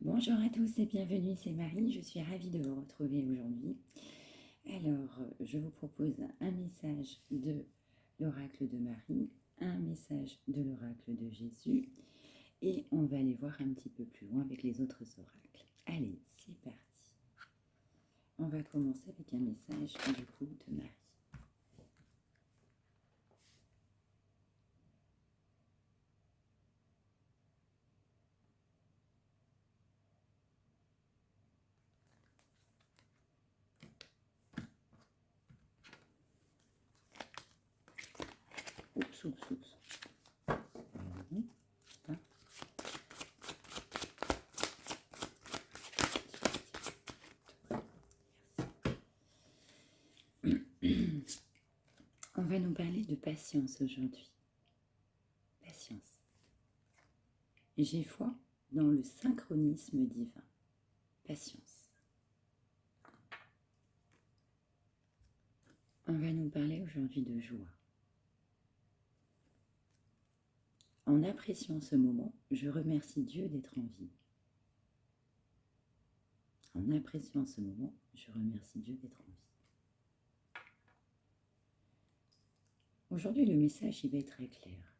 Bonjour à tous et bienvenue, c'est Marie, je suis ravie de vous retrouver aujourd'hui. Alors, je vous propose un message de l'oracle de Marie, un message de l'oracle de Jésus et on va aller voir un petit peu plus loin avec les autres oracles. Allez, c'est parti. On va commencer avec un message du coup de Marie. Oups, oups, oups. On va nous parler de patience aujourd'hui. Patience. J'ai foi dans le synchronisme divin. Patience. On va nous parler aujourd'hui de joie. En appréciant ce moment, je remercie Dieu d'être en vie. En appréciant ce moment, je remercie Dieu d'être en vie. Aujourd'hui, le message il va être très clair.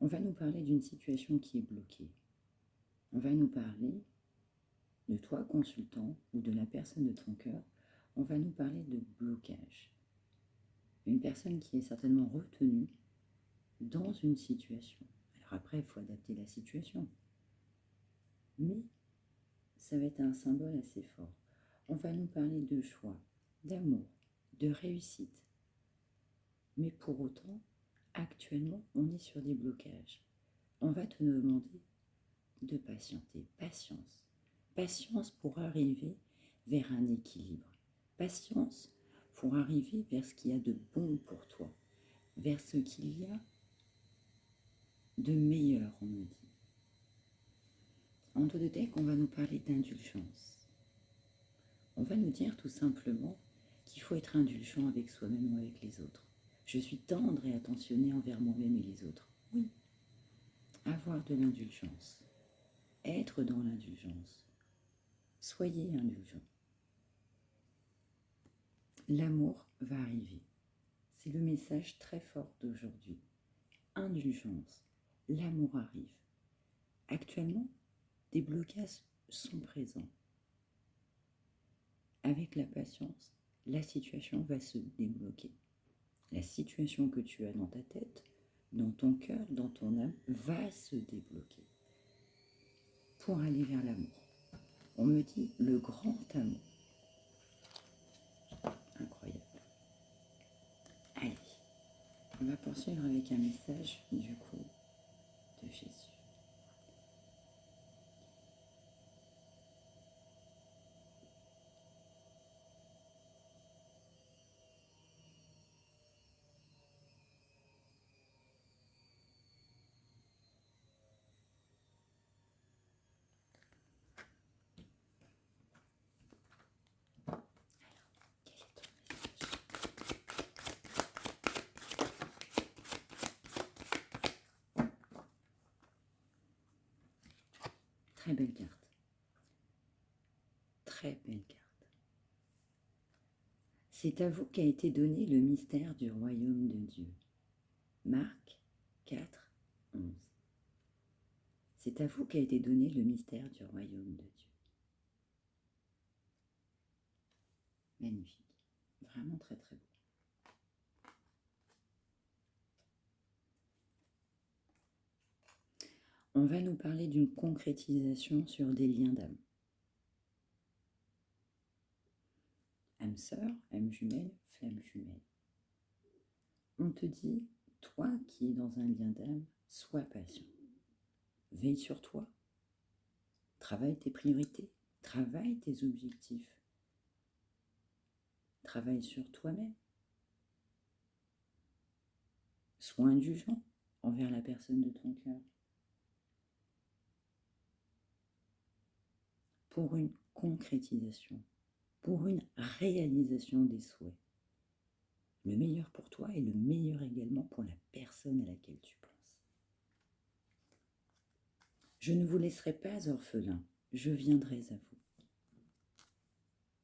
On va nous parler d'une situation qui est bloquée. On va nous parler de toi, consultant, ou de la personne de ton cœur. On va nous parler de blocage. Une personne qui est certainement retenue dans une situation. Alors après, il faut adapter la situation. Mais ça va être un symbole assez fort. On va nous parler de joie, d'amour, de réussite. Mais pour autant, actuellement, on est sur des blocages. On va te demander de patienter, patience. Patience pour arriver vers un équilibre. Patience pour arriver vers ce qu'il y a de bon pour toi, vers ce qu'il y a de meilleur, on me dit. En dos de deck, on va nous parler d'indulgence. On va nous dire tout simplement qu'il faut être indulgent avec soi-même ou avec les autres. Je suis tendre et attentionné envers moi-même et les autres. Oui, avoir de l'indulgence, être dans l'indulgence. Soyez indulgents. L'amour va arriver. C'est le message très fort d'aujourd'hui. Indulgence, l'amour arrive. Actuellement, des blocages sont présents. Avec la patience, la situation va se débloquer. La situation que tu as dans ta tête, dans ton cœur, dans ton âme, va se débloquer pour aller vers l'amour. On me dit le grand amour. Incroyable. Allez, on va poursuivre avec un message du coup de Jésus. Quel est ton message? Très belle carte. Très belle carte. C'est à vous qu'a été donné le mystère du royaume de Dieu. Marc 4, 11. C'est à vous qu'a été donné le mystère du royaume de Dieu. Magnifique. Vraiment très très beau. On va nous parler d'une concrétisation sur des liens d'âme. Âme sœur, âme jumelle, flamme jumelle. On te dit, toi qui es dans un lien d'âme, sois patient. Veille sur toi. Travaille tes priorités. Travaille tes objectifs. Travaille sur toi-même. Sois indulgent envers la personne de ton cœur. Pour une concrétisation, pour une réalisation des souhaits. Le meilleur pour toi et le meilleur également pour la personne à laquelle tu penses. Je ne vous laisserai pas orphelin, je viendrai à vous.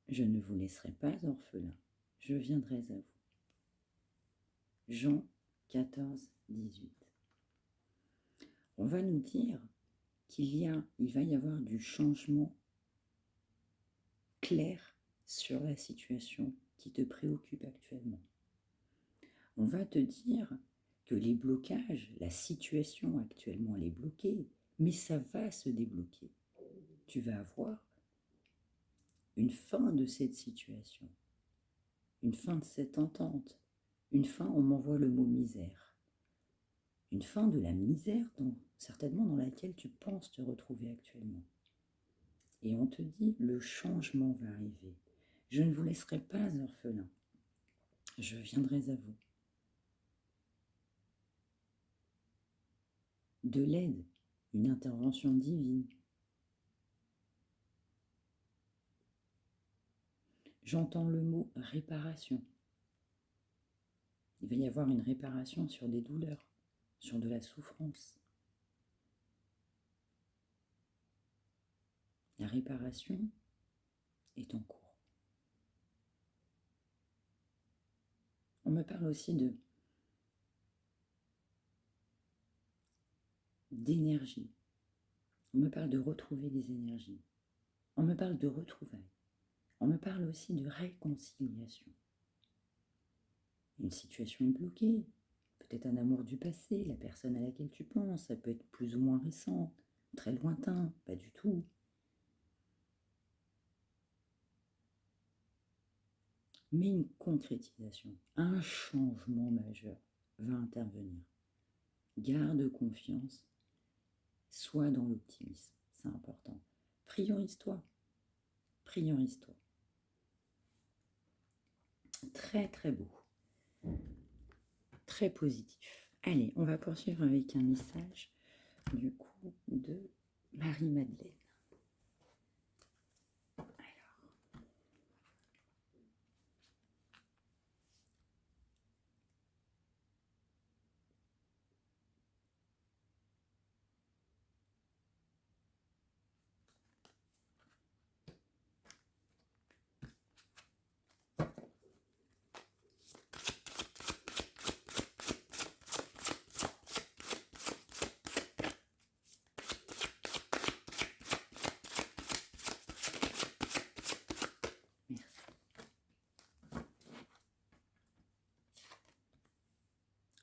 Je ne vous laisserai pas orphelin, je viendrai à vous. Jean 14, 18. On va nous dire il va y avoir du changement clair sur la situation qui te préoccupe actuellement. On va te dire que les blocages, la situation actuellement elle est bloquée, mais ça va se débloquer. Tu vas avoir une fin de cette situation, une fin de cette entente, une fin, on m'envoie le mot misère, une fin de la misère certainement dans laquelle tu penses te retrouver actuellement. Et on te dit, le changement va arriver. Je ne vous laisserai pas orphelin. Je viendrai à vous. De l'aide, une intervention divine. J'entends le mot réparation. Il va y avoir une réparation sur des douleurs, sur de la souffrance. La réparation est en cours. On me parle aussi d'énergie. On me parle de retrouver des énergies. On me parle de retrouvailles. On me parle aussi de réconciliation. Une situation est bloquée, peut-être un amour du passé, la personne à laquelle tu penses, ça peut être plus ou moins récent, très lointain, pas du tout. Mais une concrétisation, un changement majeur va intervenir. Garde confiance, sois dans l'optimisme, c'est important. Priorise-toi, priorise-toi. Très très beau, très positif. Allez, on va poursuivre avec un message du coup de Marie-Madeleine.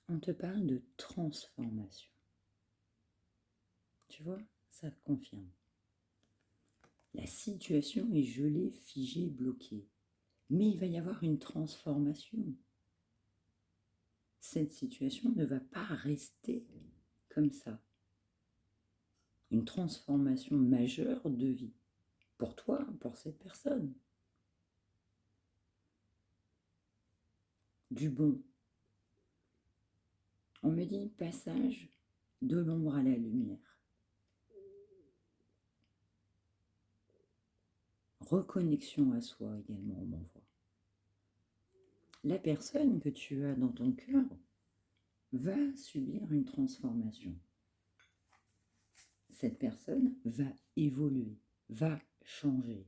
On te parle de transformation. Tu vois, ça confirme. La situation est gelée, figée, bloquée. Mais il va y avoir une transformation. Cette situation ne va pas rester comme ça. Une transformation majeure de vie. Pour toi, pour cette personne. Du bon. On me dit passage de l'ombre à la lumière. Reconnexion à soi également, on m'envoie. La personne que tu as dans ton cœur va subir une transformation. Cette personne va évoluer, va changer,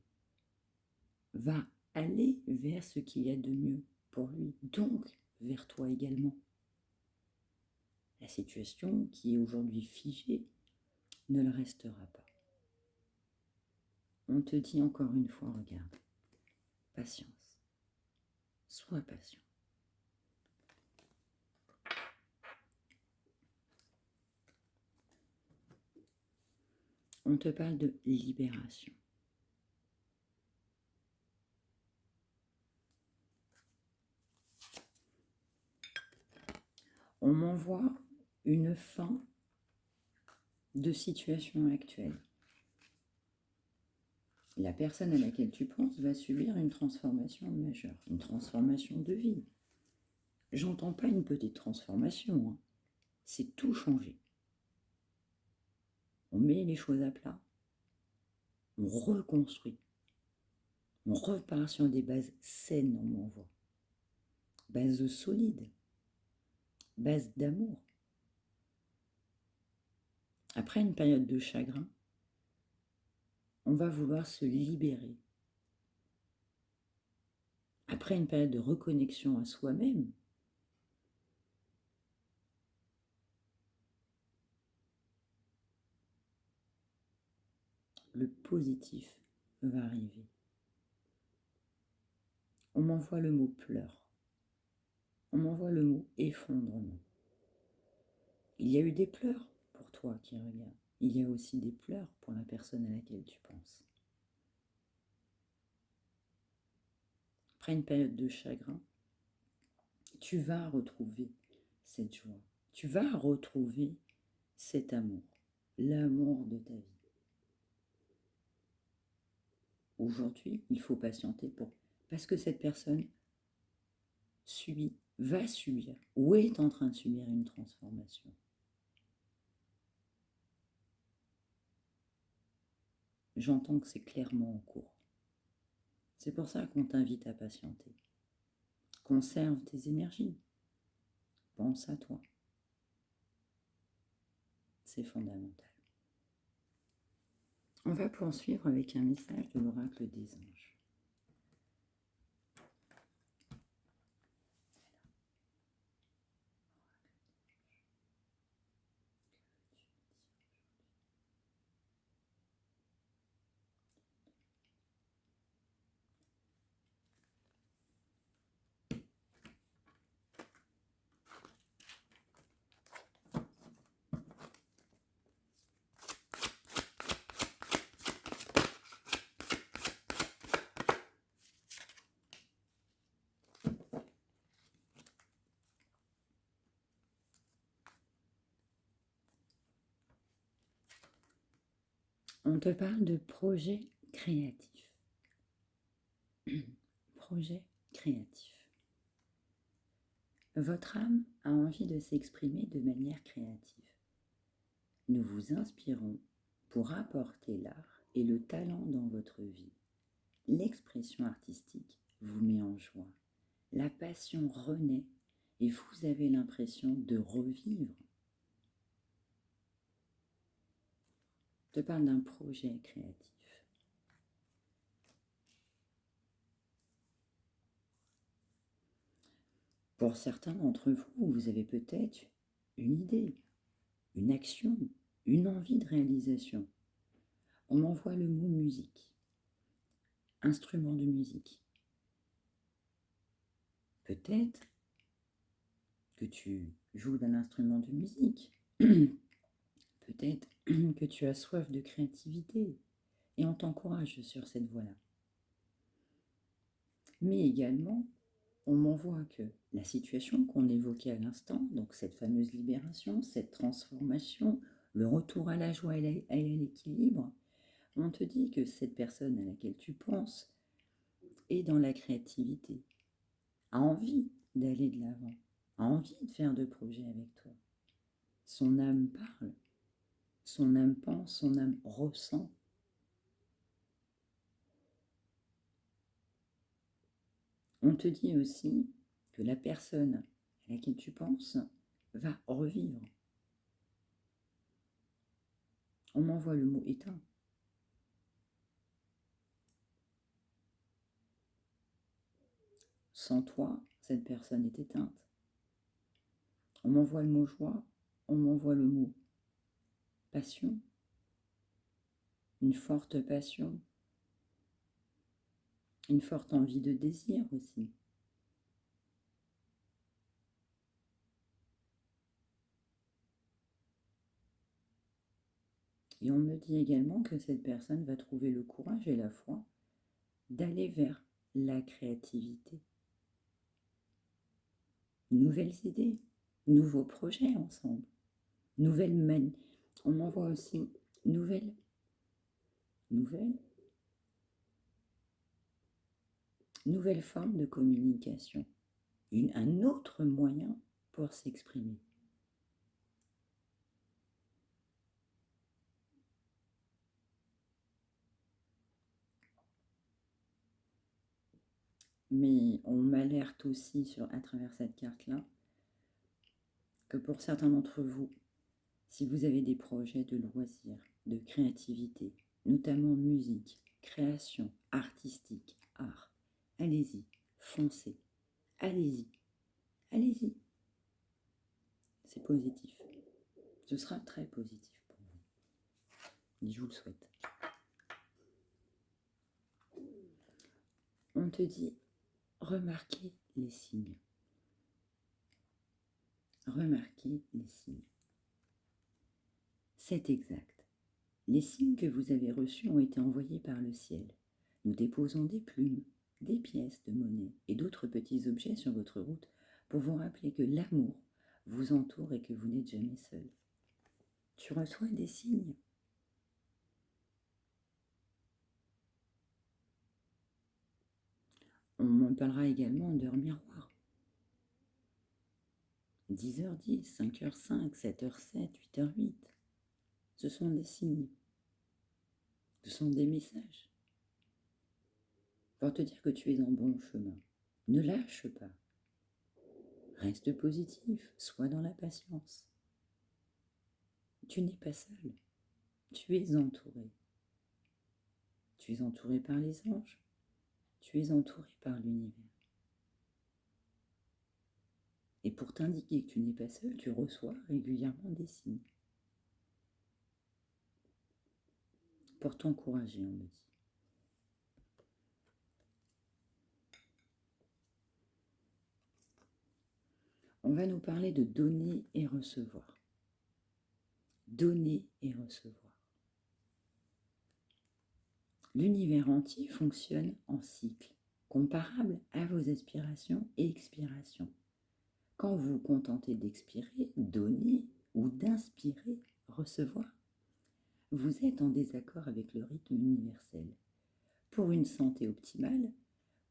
va aller vers ce qu'il y a de mieux pour lui, donc vers toi également. La situation qui est aujourd'hui figée ne le restera pas. On te dit encore une fois, regarde, patience, sois patient. On te parle de libération. On m'envoie une fin de situation actuelle. La personne à laquelle tu penses va subir une transformation majeure, une transformation de vie. J'entends pas une petite transformation, hein. C'est tout changer. On met les choses à plat, on reconstruit, on repart sur des bases saines, on m'envoie. Bases solides, bases d'amour. Après une période de chagrin, on va vouloir se libérer. Après une période de reconnexion à soi-même, le positif va arriver. On m'envoie le mot pleurs. On m'envoie le mot effondrement. Il y a eu des pleurs pour toi qui regarde. Il y a aussi des pleurs pour la personne à laquelle tu penses. Après une période de chagrin, tu vas retrouver cette joie. Tu vas retrouver cet amour, l'amour de ta vie. Aujourd'hui, il faut patienter parce que cette personne va subir ou est en train de subir une transformation. J'entends que c'est clairement en cours. C'est pour ça qu'on t'invite à patienter. Conserve tes énergies. Pense à toi. C'est fondamental. On va poursuivre avec un message de l'oracle des anges. On te parle de projet créatif. Projet créatif. Votre âme a envie de s'exprimer de manière créative. Nous vous inspirons pour apporter l'art et le talent dans votre vie. L'expression artistique vous met en joie. La passion renaît et vous avez l'impression de revivre. Je te parle d'un projet créatif. Pour certains d'entre vous, vous avez peut-être une idée, une action, une envie de réalisation. On m'envoie le mot musique, instrument de musique. Peut-être que tu joues d'un instrument de musique. Peut-être que tu as soif de créativité et on t'encourage sur cette voie-là. Mais également, on m'envoie que la situation qu'on évoquait à l'instant, donc cette fameuse libération, cette transformation, le retour à la joie et à l'équilibre, on te dit que cette personne à laquelle tu penses est dans la créativité, a envie d'aller de l'avant, a envie de faire de projets avec toi. Son âme parle, son âme pense, son âme ressent. On te dit aussi que la personne à laquelle tu penses va revivre. On m'envoie le mot éteint. Sans toi, cette personne est éteinte. On m'envoie le mot joie, on m'envoie le mot passion, une forte passion, une forte envie de désir aussi. Et on me dit également que cette personne va trouver le courage et la foi d'aller vers la créativité. Nouvelles idées, nouveaux projets ensemble, on m'envoie aussi nouvelles formes de communication, un autre moyen pour s'exprimer. Mais on m'alerte aussi à travers cette carte-là que pour certains d'entre vous, Si vous avez des projets de loisirs, de créativité, notamment musique, création, artistique, art, allez-y, foncez, allez-y, allez-y. C'est positif. Ce sera très positif pour vous. Et je vous le souhaite. On te dit, remarquez les signes. Remarquez les signes. C'est exact. Les signes que vous avez reçus ont été envoyés par le ciel. Nous déposons des plumes, des pièces de monnaie et d'autres petits objets sur votre route pour vous rappeler que l'amour vous entoure et que vous n'êtes jamais seul. Tu reçois des signes. On en parlera également d'heures miroirs. 10h10, 5h05, 7h07, 8h08. Ce sont des signes. Ce sont des messages pour te dire que tu es en bon chemin. Ne lâche pas. Reste positif, sois dans la patience. Tu n'es pas seul. Tu es entouré. Tu es entouré par les anges. Tu es entouré par l'univers. Et pour t'indiquer que tu n'es pas seul, tu reçois régulièrement des signes. Pour t'encourager, on me dit. On va nous parler de donner et recevoir. Donner et recevoir. L'univers entier fonctionne en cycle, comparable à vos aspirations et expirations. Quand vous vous contentez d'expirer, donner, ou d'inspirer, recevoir, vous êtes en désaccord avec le rythme universel. Pour une santé optimale,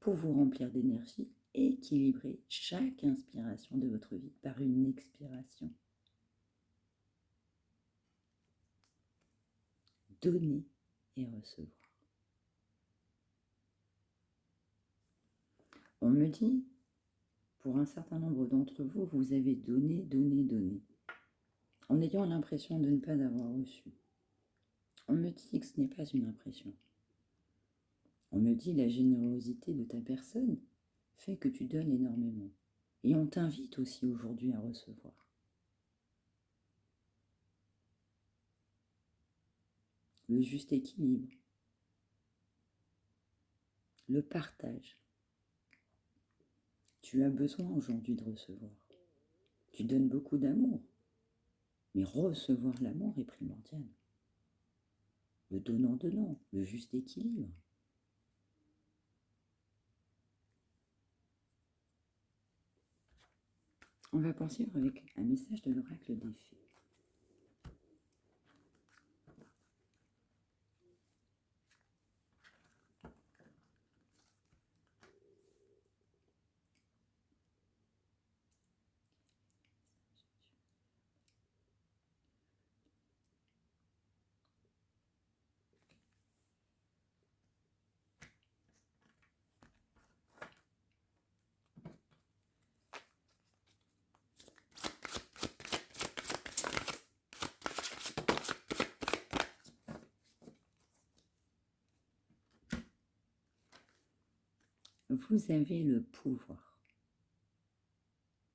pour vous remplir d'énergie, équilibrez chaque inspiration de votre vie par une expiration. Donner et recevoir. On me dit, pour un certain nombre d'entre vous, vous avez donné, donné, donné, en ayant l'impression de ne pas avoir reçu. On me dit que ce n'est pas une impression. On me dit la générosité de ta personne fait que tu donnes énormément. Et on t'invite aussi aujourd'hui à recevoir. Le juste équilibre. Le partage. Tu as besoin aujourd'hui de recevoir. Tu donnes beaucoup d'amour. Mais recevoir l'amour est primordial. Le donnant-donnant, le juste équilibre. On va poursuivre avec un message de l'oracle des fées. Vous avez le pouvoir.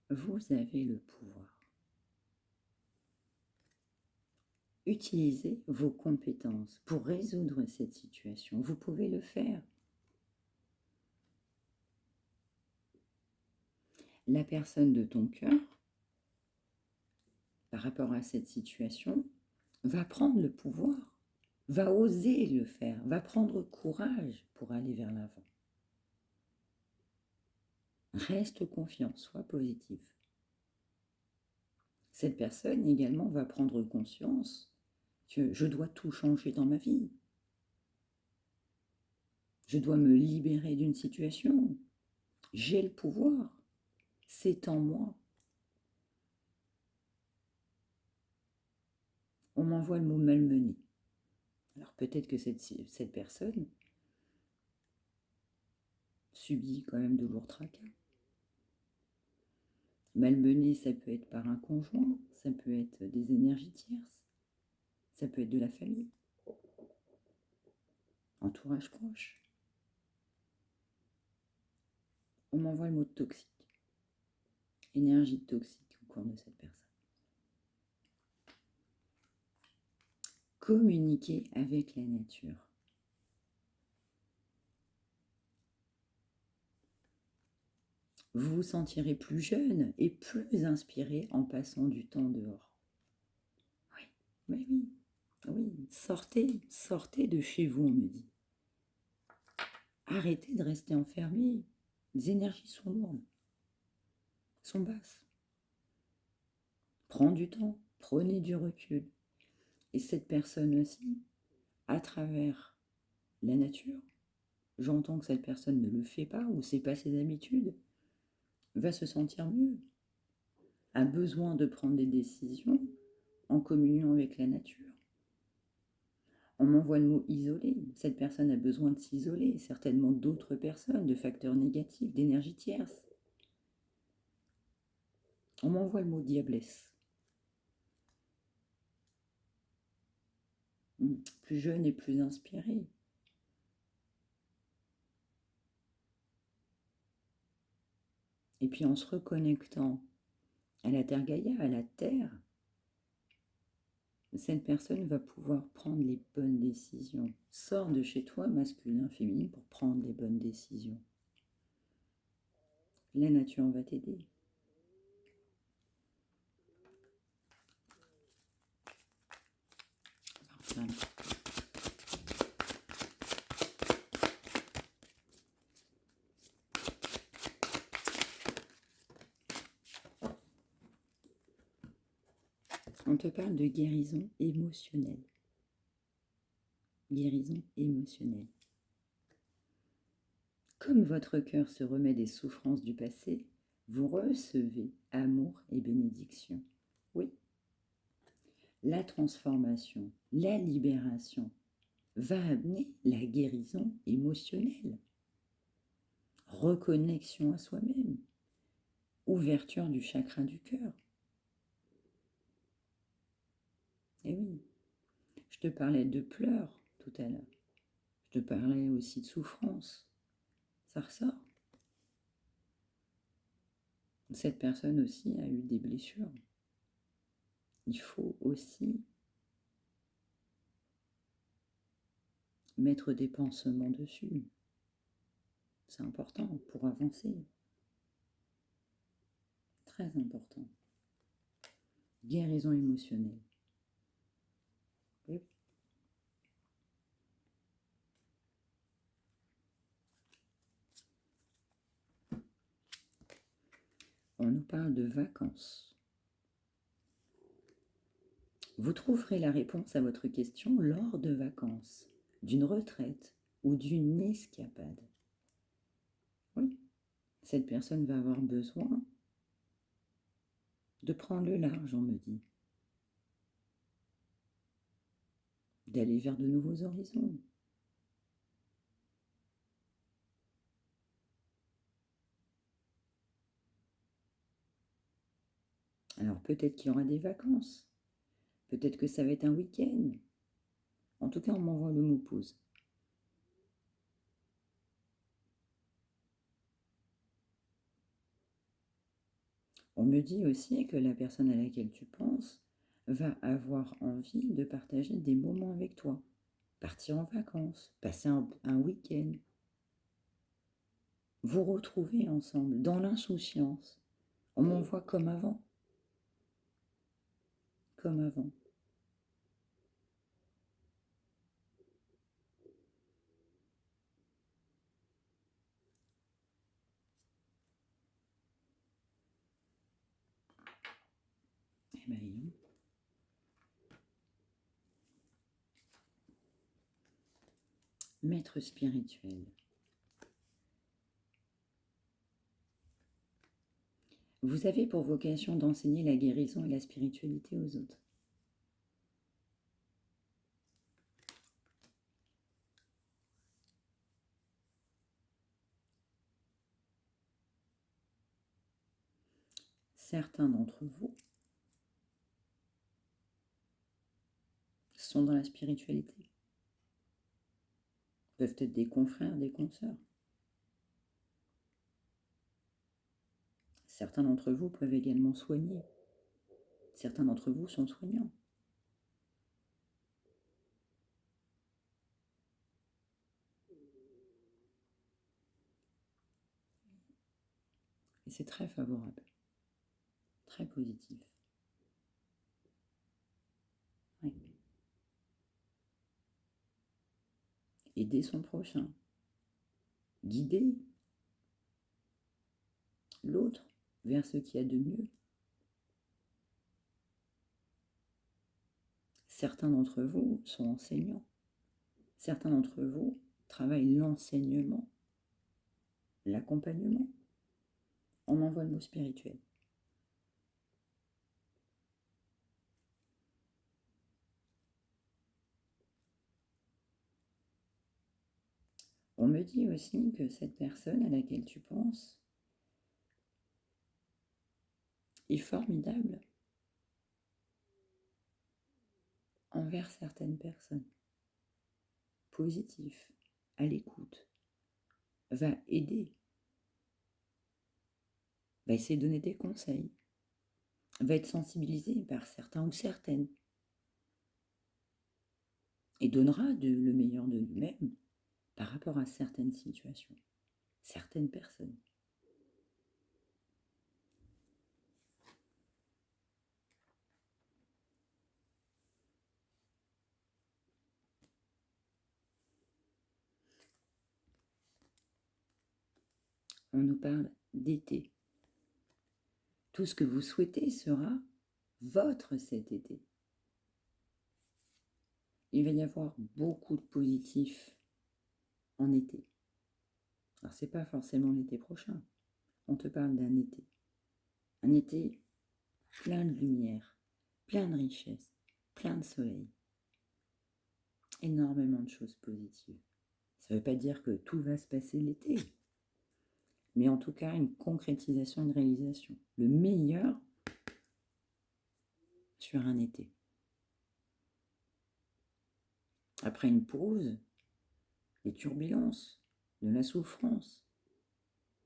Vous avez le pouvoir. Utilisez vos compétences pour résoudre cette situation. Vous pouvez le faire. La personne de ton cœur, par rapport à cette situation, va prendre le pouvoir, va oser le faire, va prendre courage pour aller vers l'avant. Reste confiant, sois positif. Cette personne également va prendre conscience que je dois tout changer dans ma vie. Je dois me libérer d'une situation. J'ai le pouvoir. C'est en moi. On m'envoie le mot malmené. Alors peut-être que cette personne subit quand même de lourds tracas. Malmené, ça peut être par un conjoint, ça peut être des énergies tierces, ça peut être de la famille, entourage proche. On m'envoie le mot toxique, énergie toxique au cours de cette personne. Communiquer avec la nature. Vous vous sentirez plus jeune et plus inspiré en passant du temps dehors. Oui, oui, oui. Sortez de chez vous, on me dit. Arrêtez de rester enfermé. Les énergies sont lourdes, sont basses. Prends du temps, prenez du recul. Et cette personne aussi, à travers la nature, j'entends que cette personne ne le fait pas ou c'est pas ses habitudes, va se sentir mieux, a besoin de prendre des décisions en communion avec la nature. On m'envoie le mot isolé. Cette personne a besoin de s'isoler, certainement d'autres personnes, de facteurs négatifs, d'énergie tierce. On m'envoie le mot diablesse. Plus jeune et plus inspiré. Et puis en se reconnectant à la Terre Gaïa, à la Terre, cette personne va pouvoir prendre les bonnes décisions. Sors de chez toi, masculin, féminin, pour prendre les bonnes décisions. La nature va t'aider. Voilà. On te parle de guérison émotionnelle. Guérison émotionnelle. Comme votre cœur se remet des souffrances du passé, vous recevez amour et bénédiction. Oui. La transformation, la libération va amener la guérison émotionnelle. Reconnexion à soi-même. Ouverture du chakra du cœur. Et oui, je te parlais de pleurs tout à l'heure. Je te parlais aussi de souffrance. Ça ressort. Cette personne aussi a eu des blessures. Il faut aussi mettre des pansements dessus. C'est important pour avancer. Très important. Guérison émotionnelle. Oui. On nous parle de vacances. Vous trouverez la réponse à votre question lors de vacances, d'une retraite ou d'une escapade. Oui, cette personne va avoir besoin de prendre le large, on me dit. D'aller vers de nouveaux horizons. Alors peut-être qu'il y aura des vacances. Peut-être que ça va être un week-end. En tout cas, on m'envoie le mot pause. On me dit aussi que la personne à laquelle tu penses va avoir envie de partager des moments avec toi. Partir en vacances, passer un week-end. Vous retrouver ensemble dans l'insouciance. On m'envoie comme avant. Comme avant. Eh bien, maître spirituel. Vous avez pour vocation d'enseigner la guérison et la spiritualité aux autres. certains d'entre vous sont dans la spiritualité. Peuvent être des confrères, des consoeurs. Certains d'entre vous peuvent également soigner. Certains d'entre vous sont soignants. Et c'est très favorable, très positif. Oui. Aider son prochain. Guider l'autre vers ce qu'il y a de mieux. Certains d'entre vous sont enseignants. Certains d'entre vous travaillent l'enseignement, l'accompagnement. On envoie le mot spirituel. On me dit aussi que cette personne à laquelle tu penses est formidable envers certaines personnes, positif, à l'écoute, va aider, va essayer de donner des conseils, va être sensibilisé par certains ou certaines, et donnera le meilleur de lui-même par rapport à certaines situations, certaines personnes. On nous parle d'été. Tout ce que vous souhaitez sera votre cet été. Il va y avoir beaucoup de positifs en été. Alors, ce n'est pas forcément l'été prochain. On te parle d'un été. Un été plein de lumière, plein de richesse, plein de soleil. Énormément de choses positives. Ça ne veut pas dire que tout va se passer l'été, mais en tout cas une concrétisation, une réalisation. Le meilleur sur un été. Après une pause, les turbulences, de la souffrance,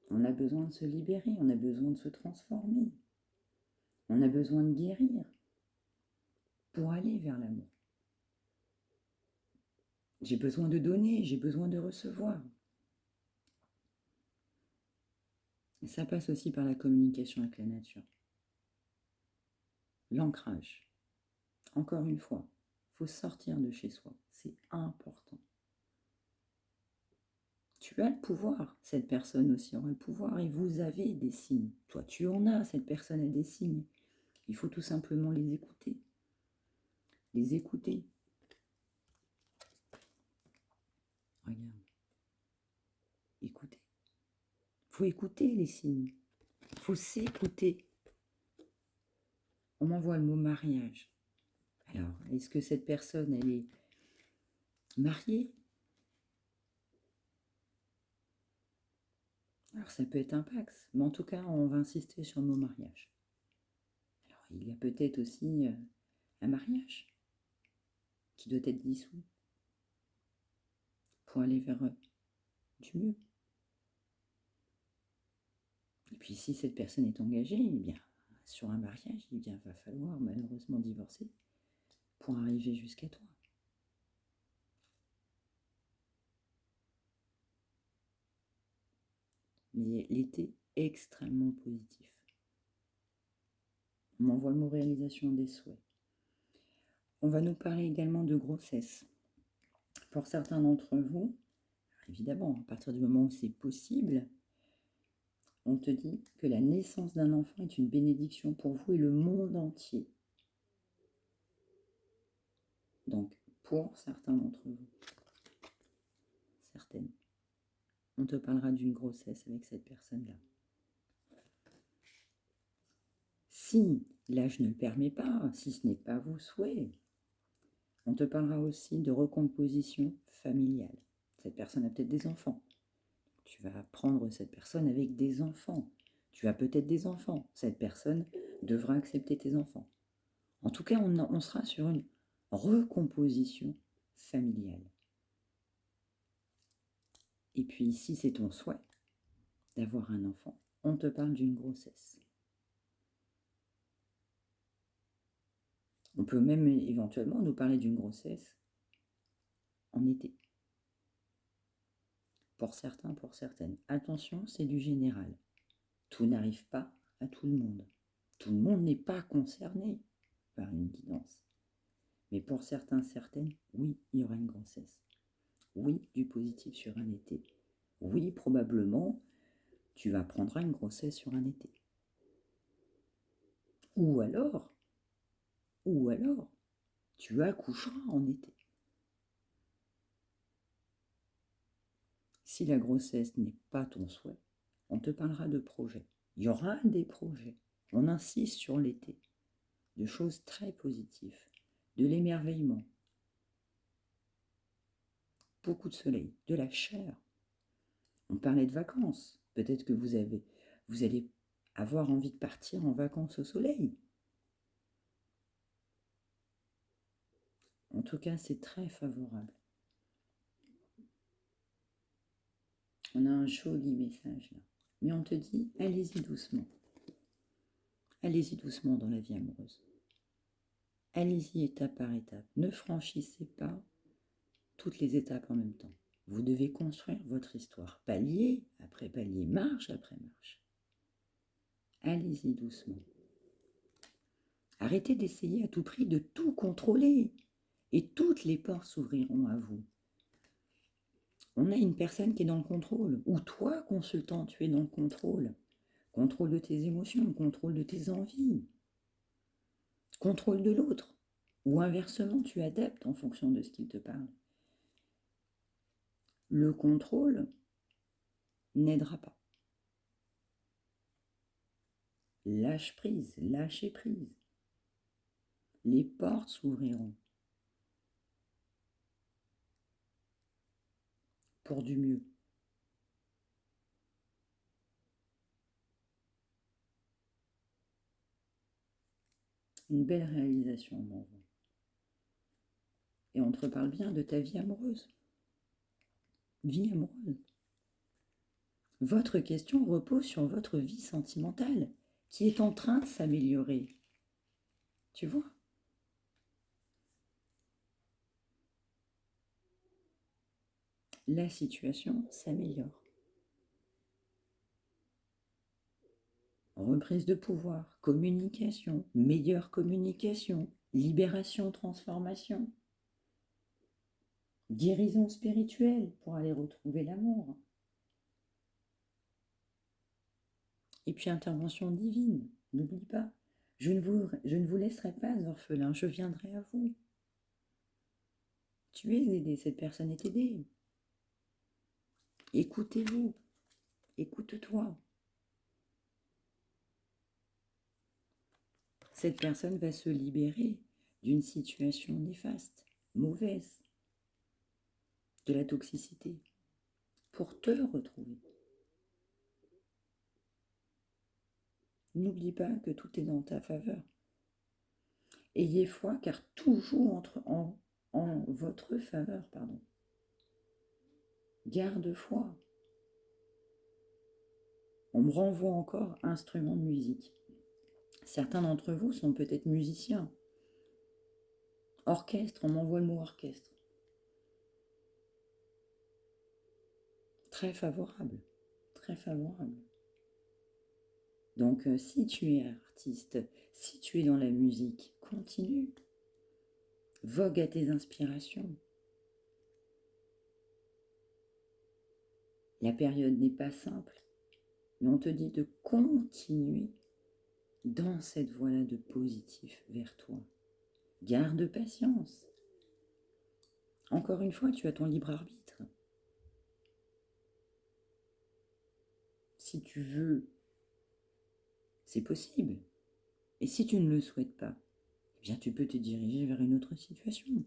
on a besoin de se libérer, on a besoin de se transformer, on a besoin de guérir pour aller vers l'amour. J'ai besoin de donner, j'ai besoin de recevoir. Et ça passe aussi par la communication avec la nature. L'ancrage. Encore une fois, il faut sortir de chez soi. C'est important. Tu as le pouvoir. Cette personne aussi aura le pouvoir. Et vous avez des signes. Toi, tu en as. Cette personne a des signes. Il faut tout simplement les écouter. Les écouter. Regarde. Écoutez. Il faut écouter les signes. Il faut s'écouter. On m'envoie le mot mariage. Alors, est-ce que cette personne, elle est mariée? Alors, ça peut être un pax, mais en tout cas, on va insister sur le mot mariage. Alors, il y a peut-être aussi un mariage qui doit être dissous pour aller vers du mieux. Et puis, si cette personne est engagée, eh bien, sur un mariage, il va falloir malheureusement divorcer pour arriver jusqu'à toi. Mais l'été est extrêmement positif. On m'envoie le mot réalisation des souhaits. On va nous parler également de grossesse. Pour certains d'entre vous, évidemment, à partir du moment où c'est possible, on te dit que la naissance d'un enfant est une bénédiction pour vous et le monde entier. Donc, pour certains d'entre vous, certaines, on te parlera d'une grossesse avec cette personne-là. Si l'âge ne le permet pas, si ce n'est pas vos souhaits, on te parlera aussi de recomposition familiale. Cette personne a peut-être des enfants. Tu vas prendre cette personne avec des enfants. Tu as peut-être des enfants. Cette personne devra accepter tes enfants. En tout cas, on sera sur une recomposition familiale. Et puis, si c'est ton souhait d'avoir un enfant, on te parle d'une grossesse. On peut même éventuellement nous parler d'une grossesse en été. Pour certains, pour certaines. Attention, c'est du général. Tout n'arrive pas à tout le monde. Tout le monde n'est pas concerné par une guidance. Mais pour certains, certaines, oui, il y aura une grossesse. Oui, du positif sur un été. Oui, probablement, tu apprendras une grossesse sur un été. Ou alors, tu accoucheras en été. Si la grossesse n'est pas ton souhait, on te parlera de projets. Il y aura des projets. On insiste sur l'été. De choses très positives. De l'émerveillement. Beaucoup de soleil. De la chair. On parlait de vacances. Peut-être que vous allez avoir envie de partir en vacances au soleil. En tout cas, c'est très favorable. On a un joli message là. Mais on te dit, allez-y doucement. Allez-y doucement dans la vie amoureuse. Allez-y étape par étape. Ne franchissez pas toutes les étapes en même temps. Vous devez construire votre histoire, palier après palier, marche après marche. Allez-y doucement. Arrêtez d'essayer à tout prix de tout contrôler et toutes les portes s'ouvriront à vous. On a une personne qui est dans le contrôle, ou toi, consultant, tu es dans le contrôle. Contrôle de tes émotions, contrôle de tes envies, contrôle de l'autre, ou inversement, tu adaptes en fonction de ce qu'il te parle. Le contrôle n'aidera pas. Lâche prise, lâchez prise. Les portes s'ouvriront pour du mieux. Une belle réalisation, mon enfant. Et on te reparle bien de ta vie amoureuse. Vie amoureuse. Votre question repose sur votre vie sentimentale qui est en train de s'améliorer. Tu vois ? La situation s'améliore. Reprise de pouvoir, communication, meilleure communication, libération, transformation, guérison spirituelle pour aller retrouver l'amour. Et puis intervention divine, n'oublie pas, je ne vous laisserai pas orphelin, je viendrai à vous. Tu es aidé, cette personne est aidée. Écoutez-vous, écoute-toi. Cette personne va se libérer d'une situation néfaste, mauvaise, de la toxicité, pour te retrouver. N'oublie pas que tout est dans ta faveur. Ayez foi, car tout joue en votre faveur. Garde foi. On me renvoie encore instruments de musique. Certains d'entre vous sont peut-être musiciens. Orchestre, on m'envoie le mot orchestre. Très favorable, très favorable. Donc si tu es artiste, si tu es dans la musique, continue. Vogue à tes inspirations. La période n'est pas simple, mais on te dit de continuer dans cette voie-là de positif vers toi. Garde patience. Encore une fois, tu as ton libre arbitre. Si tu veux, c'est possible. Et si tu ne le souhaites pas, eh bien tu peux te diriger vers une autre situation.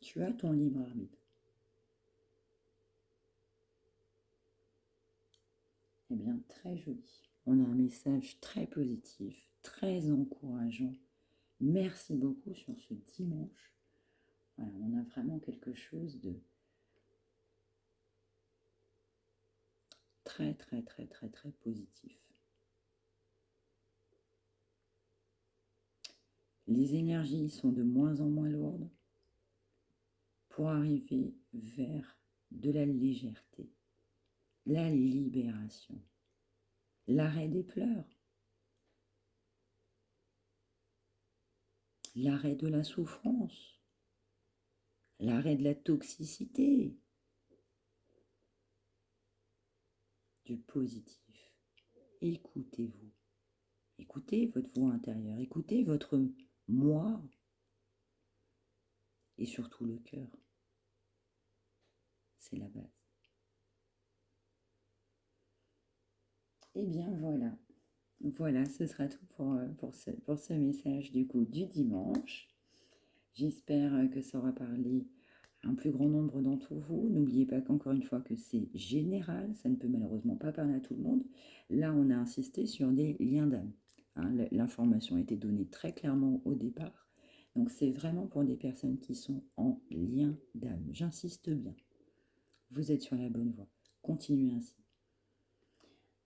Tu as ton libre arbitre. Eh bien, très joli. On a un message très positif, très encourageant. Merci beaucoup sur ce dimanche. Voilà, on a vraiment quelque chose de très, très, très, très, très positif. Les énergies sont de moins en moins lourdes pour arriver vers de la légèreté, la libération, l'arrêt des pleurs, l'arrêt de la souffrance, l'arrêt de la toxicité, du positif. Écoutez-vous, écoutez votre voix intérieure, écoutez votre moi et surtout le cœur. C'est la base. Et bien voilà. Voilà, ce sera tout pour ce message du coup du dimanche. J'espère que ça aura parlé à un plus grand nombre d'entre vous. N'oubliez pas qu'encore une fois que c'est général, ça ne peut malheureusement pas parler à tout le monde. Là, on a insisté sur des liens d'âme. Hein, l'information a été donnée très clairement au départ. Donc c'est vraiment pour des personnes qui sont en lien d'âme. J'insiste bien. Vous êtes sur la bonne voie. Continuez ainsi.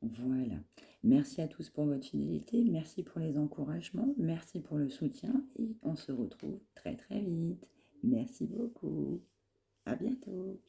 Voilà. Merci à tous pour votre fidélité. Merci pour les encouragements. Merci pour le soutien. Et on se retrouve très très vite. Merci beaucoup. À bientôt.